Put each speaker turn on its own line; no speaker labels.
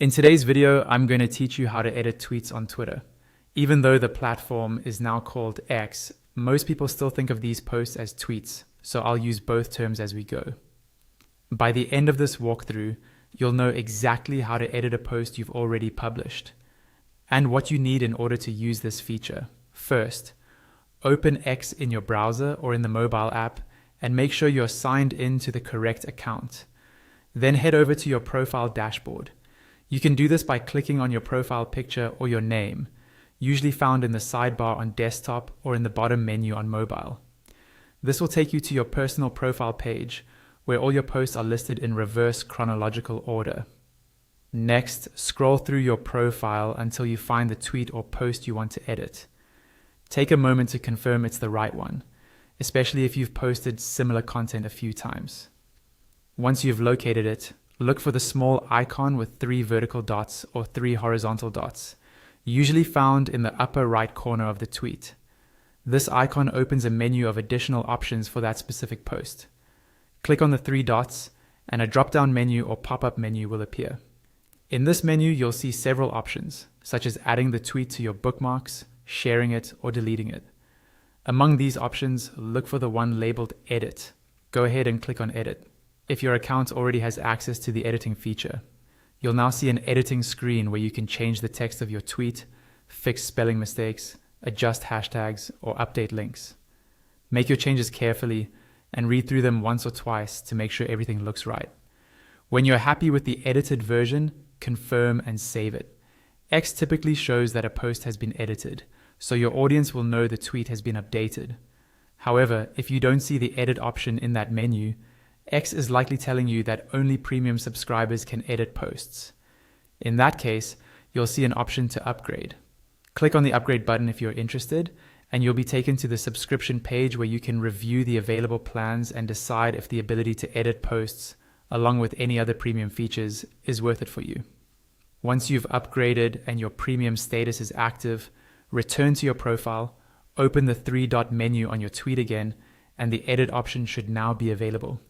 In today's video, I'm going to teach you how to edit tweets on Twitter. Even though the platform is now called X, most people still think of these posts as tweets, so I'll use both terms as we go. By the end of this walkthrough, you'll know exactly how to edit a post you've already published, and what you need in order to use this feature. First, open X in your browser or in the mobile app, and make sure you're signed in to the correct account. Then head over to your profile dashboard. You can do this by clicking on your profile picture or your name, usually found in the sidebar on desktop or in the bottom menu on mobile. This will take you to your personal profile page, where all your posts are listed in reverse chronological order. Next, scroll through your profile until you find the tweet or post you want to edit. Take a moment to confirm it's the right one, especially if you've posted similar content a few times. Once you've located it, look for the small icon with 3 vertical dots or 3 horizontal dots, usually found in the upper right corner of the tweet. This icon opens a menu of additional options for that specific post. Click on the 3 dots and a drop-down menu or pop-up menu will appear. In this menu, you'll see several options, such as adding the tweet to your bookmarks, sharing it, or deleting it. Among these options, look for the one labeled Edit. Go ahead and click on Edit. If your account already has access to the editing feature, you'll now see an editing screen where you can change the text of your tweet, fix spelling mistakes, adjust hashtags, or update links. Make your changes carefully and read through them once or twice to make sure everything looks right. When you're happy with the edited version, confirm and save it. X typically shows that a post has been edited, so your audience will know the tweet has been updated. However, if you don't see the edit option in that menu, X is likely telling you that only premium subscribers can edit posts. In that case, you'll see an option to upgrade. Click on the upgrade button if you're interested, and you'll be taken to the subscription page where you can review the available plans and decide if the ability to edit posts, along with any other premium features, is worth it for you. Once you've upgraded and your premium status is active, return to your profile, open the 3-dot menu on your tweet again, and the edit option should now be available.